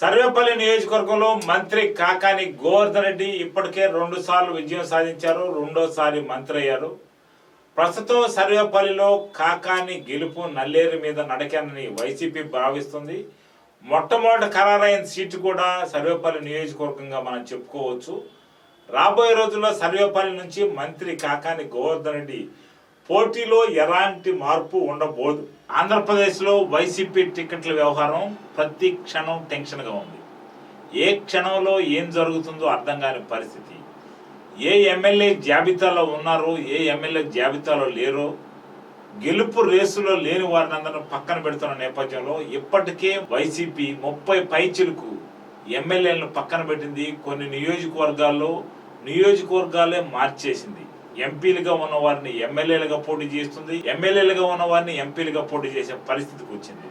సర్వేపల్లి నియోజకవర్గంలో మంత్రి కాకాని గోవర్ధన్ రెడ్డి ఇప్పటికే 2 సార్లు విజయం సాధించారు. రెండోసారి మంత్రి అయ్యారు. ప్రస్తుతం సర్వేపల్లిలో కాకాని గెలుపు నల్లేరు మీద నడకనని వైసీపీ భావిస్తుంది. మొట్టమొదటి ఖరారైన సీటు కూడా సర్వేపల్లి నియోజకవర్గంగా మనం చెప్పుకోవచ్చు. రాబోయే రోజుల్లో సర్వేపల్లి నుంచి మంత్రి కాకాని గోవర్ధన్ రెడ్డి పోటీలో ఎలాంటి మార్పు ఉండబోదు. ఆంధ్రప్రదేశ్లో వైసీపీ టికెట్ల వ్యవహారం ప్రతి క్షణం టెన్షన్గా ఉంది. ఏ క్షణంలో ఏం జరుగుతుందో అర్థం కాని పరిస్థితి. ఏ ఎమ్మెల్యే జాబితాలో ఉన్నారో, ఏ ఎమ్మెల్యే జాబితాలో లేరో, గెలుపు రేసులో లేని వారిని అందరూ పక్కన పెడుతున్న నేపథ్యంలో ఇప్పటికే వైసీపీ 30 పైచిలకు ఎమ్మెల్యేలను పక్కన పెట్టింది. కొన్ని నియోజకవర్గాలే మార్చేసింది. ఎంపీలుగా ఉన్న వారిని ఎమ్మెల్యేలుగా పోటీ చేస్తుంది, ఎమ్మెల్యేలుగా ఉన్న వారిని ఎంపీలుగా పోటీ చేసే పరిస్థితికి వచ్చింది.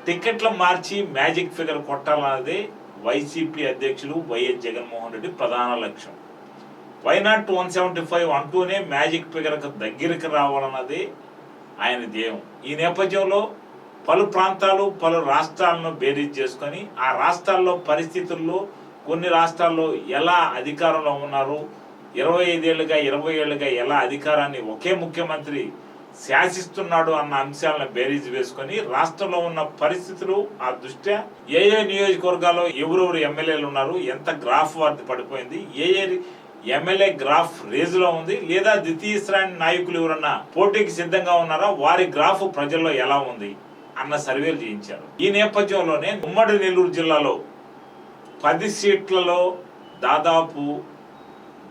టికెట్లు మార్చి మ్యాజిక్ ఫిగర్ కొట్టాలన్నదే వైసీపీ అధ్యక్షులు వైఎస్ జగన్మోహన్ రెడ్డి ప్రధాన లక్ష్యం. వైనాట్ 175 అంటూనే మ్యాజిక్ ఫిగర్కు దగ్గరికి రావాలన్నది ఆయన ధ్యేయం. ఈ నేపథ్యంలో పలు ప్రాంతాలు, పలు రాష్ట్రాలను బేరీజ్ చేసుకొని ఆ రాష్ట్రాల్లో పరిస్థితుల్లో కొన్ని రాష్ట్రాల్లో ఎలా అధికారంలో ఉన్నారు, 25 ఏళ్ళుగా 20 ఏళ్ళుగా ఎలా అధికారాన్ని ఒకే ముఖ్యమంత్రి శాసిస్తున్నాడు అన్న అంశాలను బేరీజ్ వేసుకొని రాష్ట్రంలో ఉన్న పరిస్థితులు ఆ దృష్ట్యా ఏ నియోజకవర్గాల్లో ఎవరెవరు ఎమ్మెల్యేలు ఉన్నారు, ఎంత గ్రాఫ్ వారిది పడిపోయింది, ఏ ఎమ్మెల్యే గ్రాఫ్ రేజులో ఉంది, లేదా ద్వితీయ శ్రేణి నాయకులు ఎవరన్నా పోటీకి సిద్ధంగా ఉన్నారా, వారి గ్రాఫ్ ప్రజల్లో ఎలా ఉంది అన్న సర్వేలు చేయించారు. ఈ నేపథ్యంలోనే ఉమ్మడి నెల్లూరు జిల్లాలో 10 సీట్లలో దాదాపు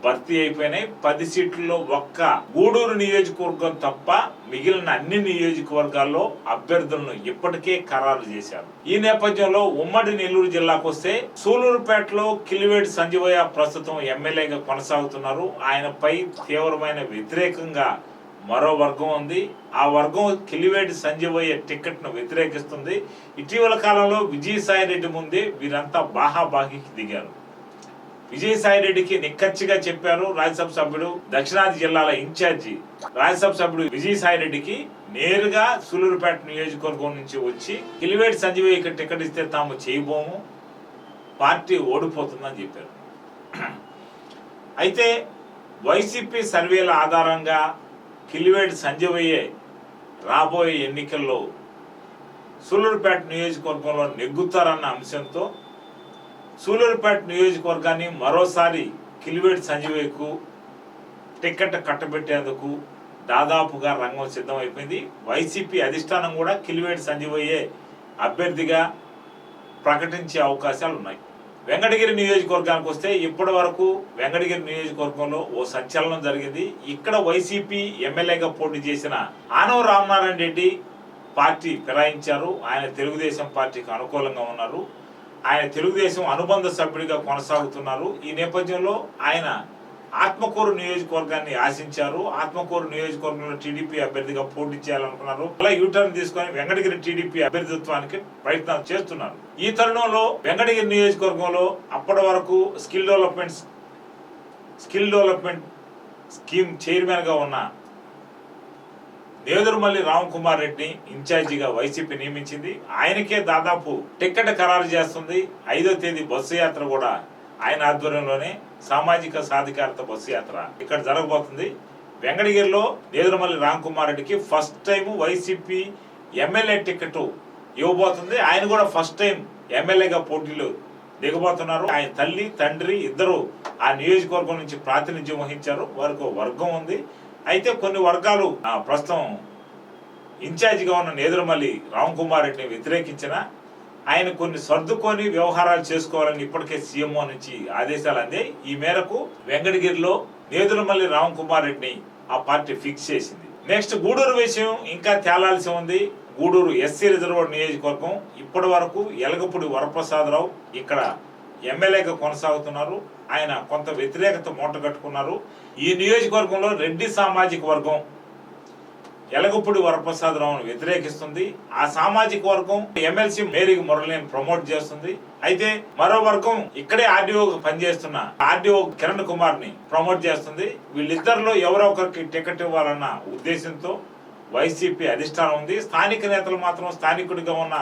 భర్తీ అయిపోయినాయి. 10 సీట్లలో ఒక్క గూడూరు నియోజకవర్గం తప్ప మిగిలిన అన్ని నియోజకవర్గాల్లో అభ్యర్థులను ఇప్పటికే ఖరారు చేశారు. ఈ నేపథ్యంలో ఉమ్మడి నెల్లూరు జిల్లాకు వస్తే సూలూరుపేటలో కిలివేటి సంజీవయ్య ప్రస్తుతం ఎమ్మెల్యేగా కొనసాగుతున్నారు. ఆయనపై తీవ్రమైన వ్యతిరేకంగా మరో వర్గం ఉంది. ఆ వర్గం కిలివేటి సంజీవయ్య టికెట్ను వ్యతిరేకిస్తుంది. ఇటీవల కాలంలో విజయసాయిరెడ్డి ముందే వీరంతా బాహాబాహికి దిగారు. విజయసాయిరెడ్డికి నిక్కచ్చిగా చెప్పారు రాజ్యసభ సభ్యుడు, దక్షిణాది జిల్లాల ఇన్ఛార్జి రాజ్యసభ సభ్యుడు విజయసాయిరెడ్డికి నేరుగా సూలూరుపేట నియోజకవర్గం నుంచి వచ్చి కిలివేటి సంజీవయ్యకి టికెట్ ఇస్తే తాము చేయబోము, పార్టీ ఓడిపోతుందని చెప్పారు. అయితే వైసీపీ సర్వేల ఆధారంగా కిలివేటి సంజీవయ్యే రాబోయే ఎన్నికల్లో సూలూరుపేట నియోజకవర్గంలో నెగ్గుతారన్న అంశంతో సూలూరుపేట నియోజకవర్గాన్ని మరోసారి కిలివేటి సంజీవయ్యకు టికెట్ కట్టబెట్టేందుకు దాదాపుగా రంగం సిద్ధమైపోయింది. వైసీపీ అధిష్టానం కూడా కిలివేటి సంజీవయ్యే అభ్యర్థిగా ప్రకటించే అవకాశాలు ఉన్నాయి. వెంకటగిరి నియోజకవర్గానికి వస్తే ఇప్పటి వరకు వెంకటగిరి నియోజకవర్గంలో ఓ సంచలనం జరిగింది. ఇక్కడ వైసీపీ ఎమ్మెల్యేగా పోటీ చేసిన ఆనవ రామనారాయణ రెడ్డి పార్టీ ఫిరాయించారు. ఆయన తెలుగుదేశం పార్టీకి అనుకూలంగా ఉన్నారు. ఆయన తెలుగుదేశం అనుబంధ సభ్యుడిగా కొనసాగుతున్నారు. ఈ నేపథ్యంలో ఆయన ఆత్మకూరు నియోజకవర్గాన్ని ఆశించారు. ఆత్మకూరు నియోజకవర్గంలో టీడీపీ అభ్యర్థిగా పోటీ చేయాలనుకున్నారు. అలా యూటర్న్ తీసుకొని వెంకటగిరి టీడీపీ అభ్యర్థిత్వానికి ప్రయత్నాలు చేస్తున్నారు. ఈ తరుణంలో వెంకటగిరి నియోజకవర్గంలో అప్పటి వరకు స్కిల్ డెవలప్మెంట్ స్కీమ్ చైర్మన్ గా ఉన్న నేదురుమల్లి రామకుమార్ రెడ్డిని ఇన్ఛార్జిగా వైసీపీ నియమించింది. ఆయనకే దాదాపు టికెట్ ఖరారు చేస్తుంది. 5వ తేదీ బస్సు యాత్ర కూడా ఆయన ఆధ్వర్యంలోనే సామాజిక సాధికారత బస్సు యాత్ర ఇక్కడ జరగబోతుంది. వెంకటగిరిలో నేదురుమల్లి రామకుమార్ రెడ్డికి first time YCP MLA ticket ఇవ్వబోతుంది. ఆయన కూడా ఫస్ట్ టైం ఎమ్మెల్యేగా పోటీలు దిగబోతున్నారు. ఆయన తల్లి తండ్రి ఇద్దరు ఆ నియోజకవర్గం నుంచి ప్రాతినిధ్యం వహించారు. వారికి వర్గం ఉంది. అయితే కొన్ని వర్గాలు ప్రస్తుతం ఇన్ఛార్జిగా ఉన్న నేదురుమల్లి రామకుమార్ రెడ్డిని వ్యతిరేకించిన ఆయన కొన్ని సర్దుకొని వ్యవహారాలు చేసుకోవాలని ఇప్పటికే సీఎంఓ నుంచి ఆదేశాలు అందాయి. ఈ మేరకు వెంకటగిరిలో నేదురుమల్లి రామకుమార్ రెడ్డిని ఆ పార్టీ ఫిక్స్ చేసింది. నెక్స్ట్ గూడూరు విషయం ఇంకా తేలాల్సి ఉంది. గూడూరు ఎస్సీ రిజర్వ్డ్ నియోజకవర్గం ఇప్పటి వరకు ఎలగపూడి వరప్రసాదరావు ఇక్కడ ఎమ్మెల్యేగా కొనసాగుతున్నారు. ఆయన కొంత వ్యతిరేకత మూటగట్టుకున్నారు. ఈ నియోజకవర్గంలో రెడ్డి సామాజిక వర్గం ఎలగపూడి వరప్రసాదరావును వ్యతిరేకిస్తుంది. ఆ సామాజిక వర్గం ఎమ్మెల్సీ మేరీ మురళిని ప్రమోట్ చేస్తుంది. అయితే మరో వర్గం ఇక్కడే ఆర్డీఓ పనిచేస్తున్న ఆర్డీఓ కిరణ్ కుమార్ ని ప్రమోట్ చేస్తుంది. వీళ్ళిద్దరిలో ఎవరో ఒకరికి టికెట్ ఇవ్వాలన్న ఉద్దేశంతో వైసీపీ అధిష్టానం ఉంది. స్థానిక నేతలు మాత్రం స్థానికుడిగా ఉన్న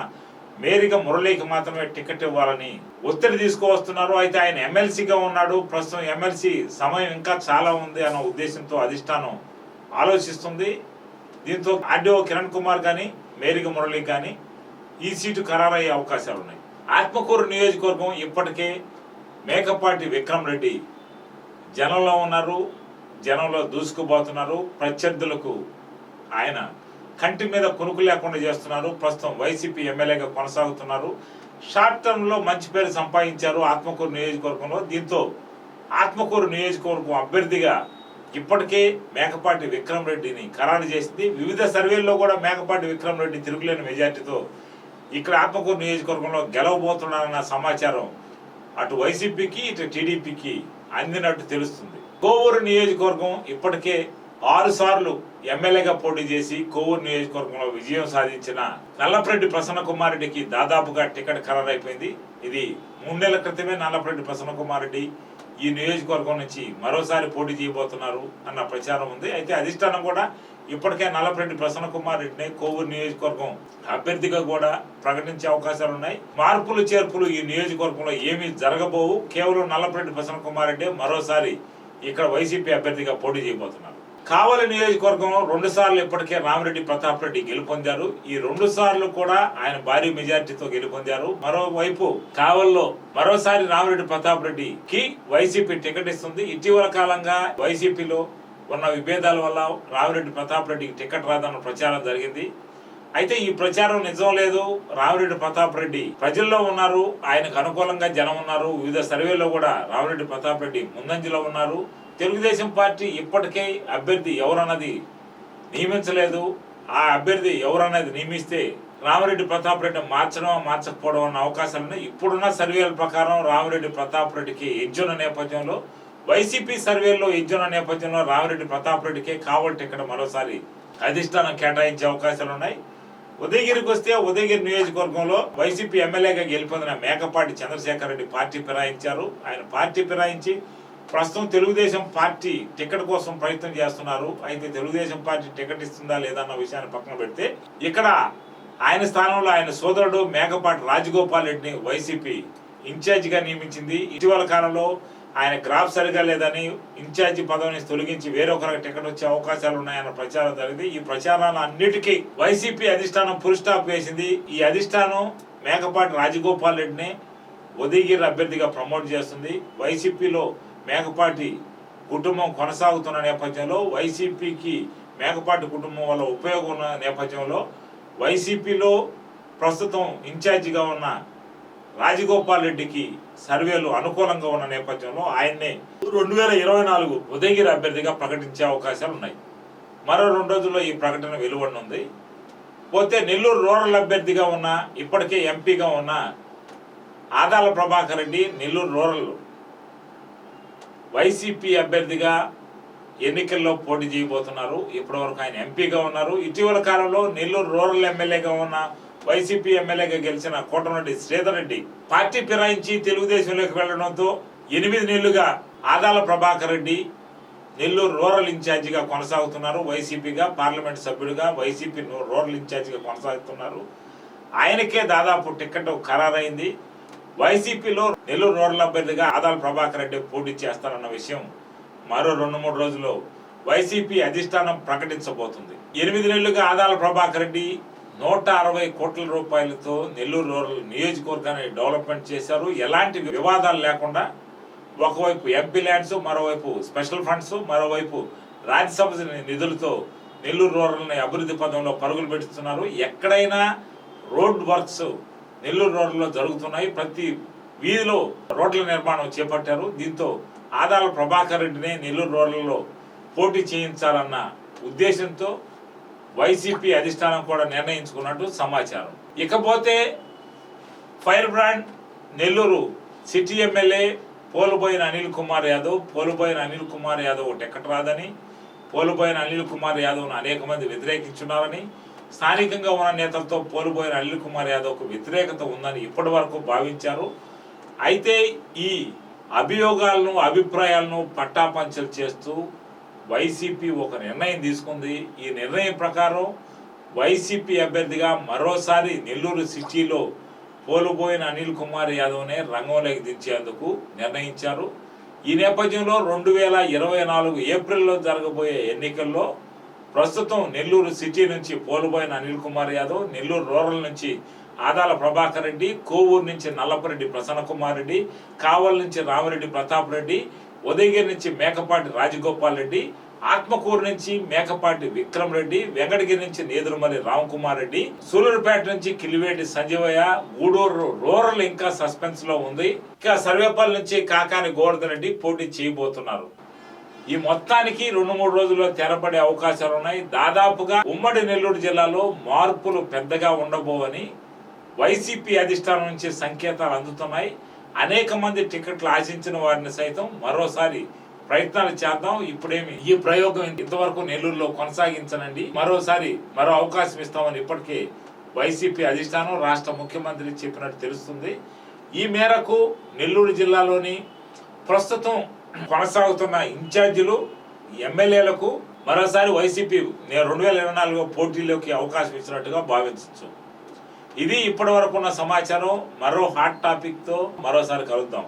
మేరిగ మురళికి మాత్రమే టికెట్ ఇవ్వాలని ఒత్తిడి తీసుకువస్తున్నారు. అయితే ఆయన ఎమ్మెల్సీగా ఉన్నాడు, ప్రస్తుతం ఎమ్మెల్సీ సమయం ఇంకా చాలా ఉంది అన్న ఉద్దేశంతో అధిష్టానం ఆలోచిస్తుంది. దీంతో ఆర్డీఓ కిరణ్ కుమార్ కానీ మేరిగ మురళి కానీ ఈ సీటు ఖరారయ్యే అవకాశాలు ఉన్నాయి. ఆత్మకూరు నియోజకవర్గం ఇప్పటికే మేకపాటి విక్రమ్ రెడ్డి జనంలో ఉన్నారు, జనంలో దూసుకుపోతున్నారు. ప్రత్యర్థులకు ఆయన కంటి మీద కునుకు లేకుండా చేస్తున్నారు. ప్రస్తుతం వైసీపీ ఎమ్మెల్యేగా కొనసాగుతున్నారు. షార్ట్ టర్మ్లో మంచి పేరు సంపాదించారు ఆత్మకూరు నియోజకవర్గంలో. దీంతో ఆత్మకూరు నియోజకవర్గం అభ్యర్థిగా ఇప్పటికే మేకపాటి విక్రమ్ రెడ్డిని ఖరారు చేసింది. వివిధ సర్వేల్లో కూడా మేకపాటి విక్రమ్ రెడ్డి తిరుగులేని మెజార్టీతో ఇక్కడ ఆత్మకూరు నియోజకవర్గంలో గెలవబోతున్నారన్న సమాచారం అటు వైసీపీకి ఇటు టీడీపీకి అందినట్టు తెలుస్తుంది. కోవూరు నియోజకవర్గం ఇప్పటికే 6 సార్లు ఎమ్మెల్యేగా పోటీ చేసి కోవూరు నియోజకవర్గంలో విజయం సాధించిన నల్లపరెడ్డి ప్రసన్న కుమార్ రెడ్డికి దాదాపుగా టికెట్ ఖరారైపోయింది. ఇది 3 నెలల క్రితమే నల్లపరెడ్డి ప్రసన్న కుమార్ రెడ్డి ఈ నియోజకవర్గం నుంచి మరోసారి పోటీ చేయబోతున్నారు అన్న ప్రచారం ఉంది. అయితే అధిష్టానం కూడా ఇప్పటికే నల్లపరెడ్డి ప్రసన్న కుమార్ రెడ్డిని కోవూరు నియోజకవర్గం అభ్యర్థిగా కూడా ప్రకటించే అవకాశాలు ఉన్నాయి. మార్పులు చేర్పులు ఈ నియోజకవర్గంలో ఏమీ జరగబోవు. కేవలం నల్లపరెడ్డి ప్రసన్న కుమార్ రెడ్డి మరోసారి ఇక్కడ వైసీపీ అభ్యర్థిగా పోటీ చేయబోతున్నారు. కావలి నియోజకవర్గం 2 సార్లు ఇప్పటికే రామిరెడ్డి ప్రతాప్ రెడ్డి గెలుపొందారు. ఈ 2 సార్లు కూడా ఆయన భారీ మెజార్టీతో గెలుపొందారు. మరోవైపు కావల్లో మరోసారి రామిరెడ్డి ప్రతాప్ రెడ్డికి వైసీపీ టికెట్ ఇస్తుంది. ఇటీవల కాలంగా వైసీపీలో ఉన్న విభేదాల వల్ల రామిరెడ్డి ప్రతాప్ రెడ్డికి టికెట్ రాదన్న ప్రచారం జరిగింది. అయితే ఈ ప్రచారం నిజం లేదు. రామిరెడ్డి ప్రతాప్ రెడ్డి ప్రజల్లో ఉన్నారు, ఆయనకు అనుకూలంగా జనం ఉన్నారు. వివిధ సర్వేల్లో కూడా రామిరెడ్డి ప్రతాప్ రెడ్డి ముందంజలో ఉన్నారు. తెలుగుదేశం పార్టీ ఇప్పటికే అభ్యర్థి ఎవరన్నది నియమించలేదు. ఆ అభ్యర్థి ఎవరన్నది నియమిస్తే రామిరెడ్డి ప్రతాప్ రెడ్డి మార్చకపోవడం అన్న అవకాశాలు ఉన్నాయి. ఇప్పుడున్న సర్వేల ప్రకారం రామిరెడ్డి ప్రతాప్ రెడ్డికి ఎజ్జున్న నేపథ్యంలో, వైసీపీ సర్వేల్లో ఎజ్జున్న నేపథ్యంలో రామిరెడ్డి ప్రతాప్ రెడ్డికే కావలి టికెట్ మరోసారి అధిష్టానం కేటాయించే అవకాశాలు ఉన్నాయి. ఉదయగిరికి వస్తే ఉదయగిరి నియోజకవర్గంలో వైసీపీ ఎమ్మెల్యేగా గెలుపొందిన మేకపాటి చంద్రశేఖర్ రెడ్డి పార్టీ ఫిరాయించారు. ఆయన పార్టీ ఫిరాయించి ప్రస్తుతం తెలుగుదేశం పార్టీ టికెట్ కోసం ప్రయత్నం చేస్తున్నారు. అయితే తెలుగుదేశం పార్టీ టికెట్ ఇస్తుందా లేదా అన్న విషయాన్ని పక్కన పెడితే ఇక్కడ ఆయన స్థానంలో ఆయన సోదరుడు మేకపాటి రాజగోపాల్ రెడ్డిని వైసీపీ ఇన్ఛార్జిగా నియమించింది. ఇటీవల కాలంలో ఆయన గ్రాఫ్ సరిగా లేదని ఇన్ఛార్జి పదవిని తొలగించి వేరొకరికి టికెట్ వచ్చే అవకాశాలు ఉన్నాయన్న ప్రచారం జరిగింది. ఈ ప్రచారాలు అన్నిటికీ వైసీపీ అధిష్టానం ఫుల్ స్టాప్ వేసింది. ఈ అధిష్టానం మేకపాటి రాజగోపాల్ రెడ్డిని ఉదయగిరి అభ్యర్థిగా ప్రమోట్ చేస్తుంది. వైసీపీలో మేకపాటి కుటుంబం కొనసాగుతున్న నేపథ్యంలో, వైసీపీకి మేకపాటి కుటుంబం వల్ల ఉపయోగం ఉన్న నేపథ్యంలో, వైసీపీలో ప్రస్తుతం ఇన్ఛార్జిగా ఉన్న రాజగోపాల్ రెడ్డికి సర్వేలు అనుకూలంగా ఉన్న నేపథ్యంలో ఆయన్నే 2024 ఉదయగిరి అభ్యర్థిగా ప్రకటించే అవకాశాలు ఉన్నాయి. మరో 2 రోజుల్లో ఈ ప్రకటన వెలువడనుంది. పోతే నెల్లూరు రూరల్ అభ్యర్థిగా ఉన్న ఇప్పటికే ఎంపీగా ఉన్న ఆదాల ప్రభాకర్ రెడ్డి నెల్లూరు రూరల్ వైసీపీ అభ్యర్థిగా ఎన్నికల్లో పోటీ చేయబోతున్నారు. ఇప్పటివరకు ఆయన ఎంపీగా ఉన్నారు. ఇటీవల కాలంలో నెల్లూరు రూరల్ ఎమ్మెల్యేగా ఉన్న వైసీపీ ఎమ్మెల్యేగా గెలిచిన కోటమిరెడ్డి శ్రీధర్ రెడ్డి పార్టీ ఫిరాయించి తెలుగుదేశంలోకి వెళ్లడంతో 8 నెలలుగా ఆదాల ప్రభాకర్ రెడ్డి నెల్లూరు రూరల్ ఇన్ఛార్జిగా కొనసాగుతున్నారు. వైసీపీగా పార్లమెంట్ సభ్యుడిగా వైసీపీ రూరల్ ఇన్ఛార్జిగా కొనసాగుతున్నారు. ఆయనకే దాదాపు టికెట్ ఖరారైంది. వైసీపీలో నెల్లూరు రూరల్ అభ్యర్థిగా ఆదాల ప్రభాకర్ రెడ్డి పోటీ చేస్తారన్న విషయం మరో 2-3 రోజుల్లో వైసీపీ అధిష్టానం ప్రకటించబోతుంది. 8 నెలలుగా ఆదాల ప్రభాకర్ రెడ్డి 160 కోట్ల రూపాయలతో నెల్లూరు రూరల్ నియోజకవర్గాన్ని డెవలప్మెంట్ చేశారు. ఎలాంటి వివాదాలు లేకుండా ఒకవైపు ఎంపీ ల్యాండ్స్, మరోవైపు స్పెషల్ ఫండ్స్, మరోవైపు రాజ్యసభ నిధులతో నెల్లూరు రూరల్ని అభివృద్ధి పదంలో పరుగులు పెడుతున్నారు. ఎక్కడైనా రోడ్ వర్క్స్ నెల్లూరు రూరల్లో జరుగుతున్నాయి. ప్రతి వీధిలో రోడ్ల నిర్మాణం చేపట్టారు. దీంతో ఆదాల ప్రభాకర్ రెడ్డిని నెల్లూరు రూరల్లో పోటీ చేయించాలన్న ఉద్దేశంతో వైసీపీ అధిష్టానం కూడా నిర్ణయించుకున్నట్టు సమాచారం. ఇకపోతే fire brand Nellore city MLA Poluboina Anil Kumar Yadav ticket రాదని, పోలుబోయిన అనిల్ కుమార్ యాదవ్ను అనేక మంది వ్యతిరేకించున్నారని, స్థానికంగా ఉన్న నేతలతో పోలుబోయిన అనిల్ కుమార్ యాదవ్కు వ్యతిరేకత ఉందని ఇప్పటి వరకు భావించారు. అయితే ఈ అభియోగాలను అభిప్రాయాలను పట్టాపంచలు చేస్తూ వైసీపీ ఒక నిర్ణయం తీసుకుంది. ఈ నిర్ణయం ప్రకారం వైసీపీ అభ్యర్థిగా మరోసారి నెల్లూరు సిటీలో పోలుబోయిన అనిల్ కుమార్ యాదవ్నే రంగంలోకి దించేందుకు నిర్ణయించారు. ఈ నేపథ్యంలో 2024 ఏప్రిల్లో జరగబోయే ఎన్నికల్లో ప్రస్తుతం నెల్లూరు సిటీ నుంచి పోలుబోయిన అనిల్ కుమార్ యాదవ్, నెల్లూరు రూరల్ నుంచి ఆదాల ప్రభాకర్ రెడ్డి, కోవూరు నుంచి నల్లపరెడ్డి ప్రసన్న కుమార్ రెడ్డి, కావల్ నుంచి రామిరెడ్డి ప్రతాప్ రెడ్డి, ఉదయగిరి నుంచి మేకపాటి రాజగోపాల్ రెడ్డి, ఆత్మకూరు నుంచి మేకపాటి విక్రమ్ రెడ్డి, వెంకటగిరి నుంచి నేదురుమల్లి రామకుమార్ రెడ్డి, సూలూరుపేట నుంచి కిలివేటి సంజీవయ్య, గూడూరు రూరల్ ఇంకా సస్పెన్స్ లో ఉంది. ఇంకా సర్వేపల్లి నుంచి కాకాని గోవర్ధన్ రెడ్డి పోటీ చేయబోతున్నారు. ఈ మొత్తానికి 2-3 రోజుల్లో తెరపడే అవకాశాలు ఉన్నాయి. దాదాపుగా ఉమ్మడి నెల్లూరు జిల్లాలో మార్పులు పెద్దగా ఉండబోవని వైసీపీ అధిష్టానం నుంచి సంకేతాలు అందుతున్నాయి. అనేక మంది టికెట్లు ఆశించిన వారిని సైతం మరోసారి ప్రయత్నాలు చేద్దాం, ఇప్పుడేమి ఈ ప్రయోగం ఇంతవరకు నెల్లూరులో కొనసాగించనండి, మరోసారి మరో అవకాశం ఇస్తామని ఇప్పటికే వైసీపీ అధిష్టానం రాష్ట్ర ముఖ్యమంత్రి చెప్పినట్టు తెలుస్తుంది. ఈ మేరకు నెల్లూరు జిల్లాలోని ప్రస్తుతం కొనసాగుతున్న ఇన్ఛార్జీలు ఎమ్మెల్యేలకు మరోసారి వైసీపీ 2024 పోటీలోకి అవకాశం ఇచ్చినట్టుగా భావించవచ్చు. ఇది ఇప్పటి వరకు ఉన్న సమాచారం. మరో హాట్ టాపిక్తో మరోసారి కలుద్దాం.